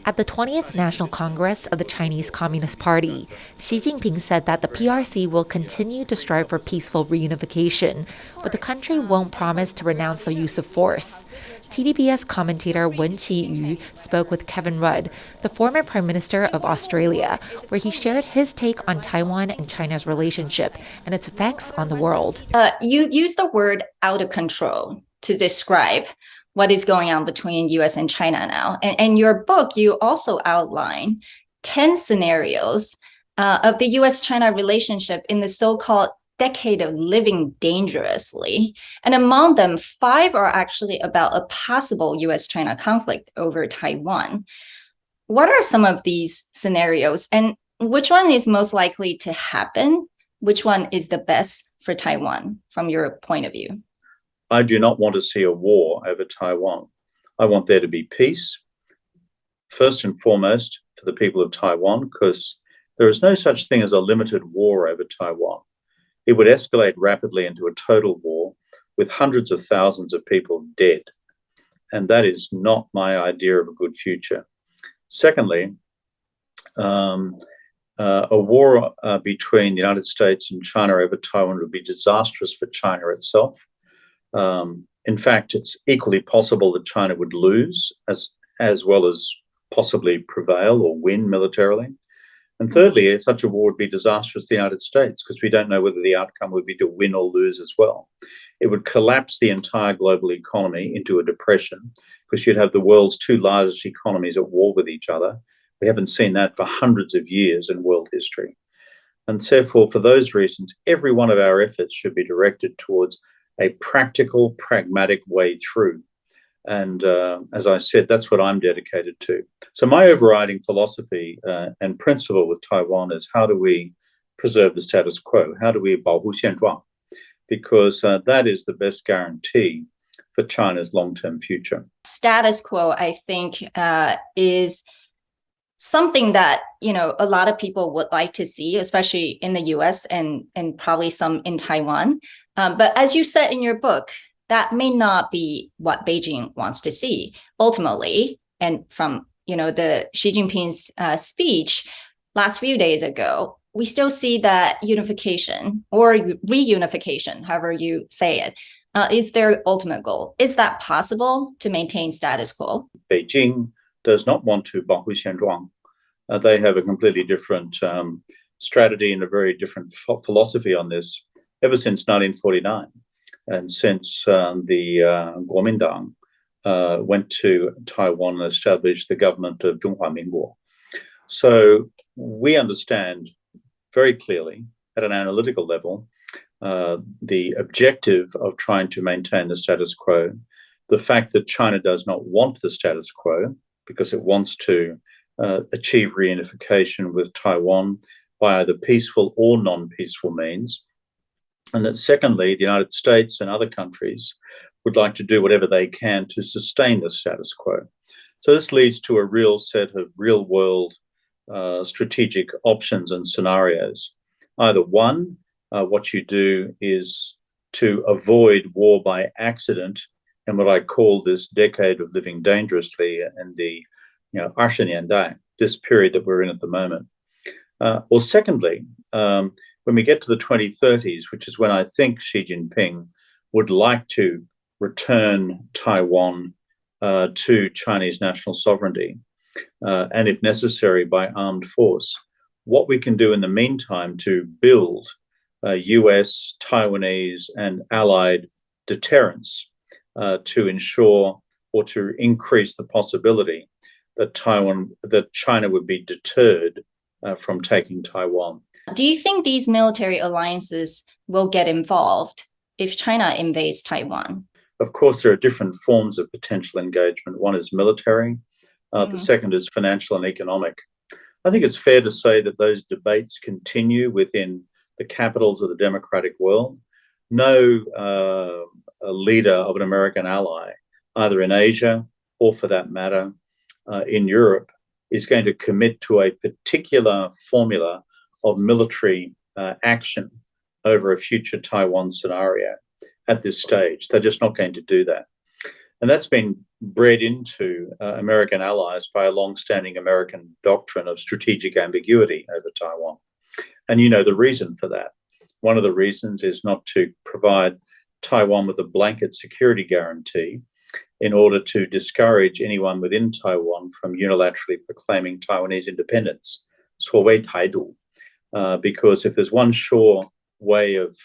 At the 20th National Congress of the Chinese Communist Party, Xi Jinping said that the PRC will continue to strive for peaceful reunification, but the country won't promise to renounce the use of force. TVBS commentator Wenchi Yu spoke with Kevin Rudd, the former Prime Minister of Australia, where he shared his take on Taiwan and China's relationship and its effects on the world. You used the word out of control to describe what is going on between US and China now. And in your book, you also outline 10 scenarios of the US-China relationship in the so-called decade of living dangerously. And among them, 5 are actually about a possible US-China conflict over Taiwan. What are some of these scenarios, and which one is most likely to happen? Which one is the best for Taiwan from your point of view? I do not want to see a war over Taiwan. I want there to be peace, first and foremost, for the people of Taiwan, because there is no such thing as a limited war over Taiwan. It would escalate rapidly into a total war with hundreds of thousands of people dead. And that is not my idea of a good future. Secondly, a war between the United States and China over Taiwan would be disastrous for China itself. In fact, it's equally possible that China would lose as well as possibly prevail or win militarily. And thirdly, such a war would be disastrous to the United States because we don't know whether the outcome would be to win or lose as well. It would collapse the entire global economy into a depression because you'd have the world's 2 largest economies at war with each other. We haven't seen that for hundreds of years in world history. And therefore, for those reasons, every one of our efforts should be directed towards a practical, pragmatic way through. And as I said, that's what I'm dedicated to. So my overriding philosophy and principle with Taiwan is how do we preserve the status quo? How do we 保护现状? Because that is the best guarantee for China's long-term future. Status quo, I think, is something that, a lot of people would like to see, especially in the US and probably some in Taiwan. But as you said in your book, that may not be what Beijing wants to see ultimately. And from, the Xi Jinping's speech last few days ago, we still see that unification or reunification, however you say it, is their ultimate goal. Is that possible to maintain status quo? Beijing does not want to 保护现状. They have a completely different strategy and a very different philosophy on this ever since 1949. And since the Kuomintang went to Taiwan and established the government of 中华民国. So we understand very clearly at an analytical level the objective of trying to maintain the status quo, the fact that China does not want the status quo because it wants to achieve reunification with Taiwan by either peaceful or non-peaceful means. And that secondly, the United States and other countries would like to do whatever they can to sustain the status quo. So this leads to a real set of real-world strategic options and scenarios. Either one, what you do is to avoid war by accident, and what I call this decade of living dangerously and the 20年代, this period that we're in at the moment. Or secondly, when we get to the 2030s, which is when I think Xi Jinping would like to return Taiwan to Chinese national sovereignty, and if necessary by armed force, what we can do in the meantime to build US, Taiwanese, and allied deterrence to ensure or to increase the possibility that China would be deterred from taking Taiwan. Do you think these military alliances will get involved if China invades Taiwan? Of course, there are different forms of potential engagement. One is military. The second is financial and economic. I think it's fair to say that those debates continue within the capitals of the democratic world. No leader of an American ally, either in Asia or for that matter in Europe, is going to commit to a particular formula of military action over a future Taiwan scenario at this stage. They're just not going to do that. And that's been bred into American allies by a long-standing American doctrine of strategic ambiguity over Taiwan. And you know the reason for that. One of the reasons is not to provide Taiwan with a blanket security guarantee in order to discourage anyone within Taiwan from unilaterally proclaiming Taiwanese independence, 所谓台独, because if there's one sure way of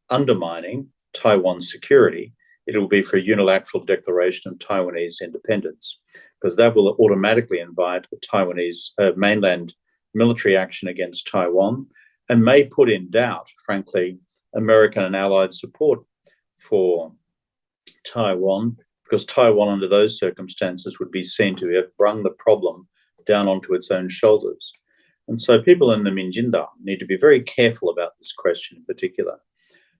undermining Taiwan's security, it will be for a unilateral declaration of Taiwanese independence, because that will automatically invite a Taiwanese mainland military action against Taiwan and may put in doubt, frankly, American and allied support for Taiwan, because Taiwan under those circumstances would be seen to have brung the problem down onto its own shoulders. And so people in the Minjindang need to be very careful about this question in particular.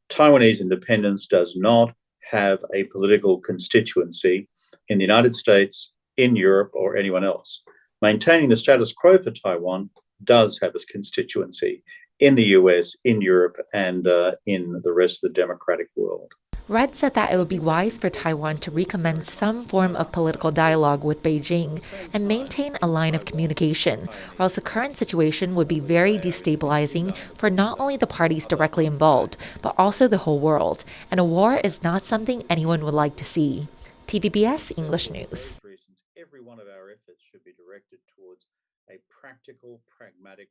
Taiwanese independence does not have a political constituency in the United States, in Europe, or anyone else. Maintaining the status quo for Taiwan does have a constituency in the US, in Europe, and in the rest of the democratic world. Red said that it would be wise for Taiwan to recommence some form of political dialogue with Beijing and maintain a line of communication, or else the current situation would be very destabilizing for not only the parties directly involved, but also the whole world. And a war is not something anyone would like to see. TVBS English News. Every one of our efforts should be directed towards a practical, pragmatic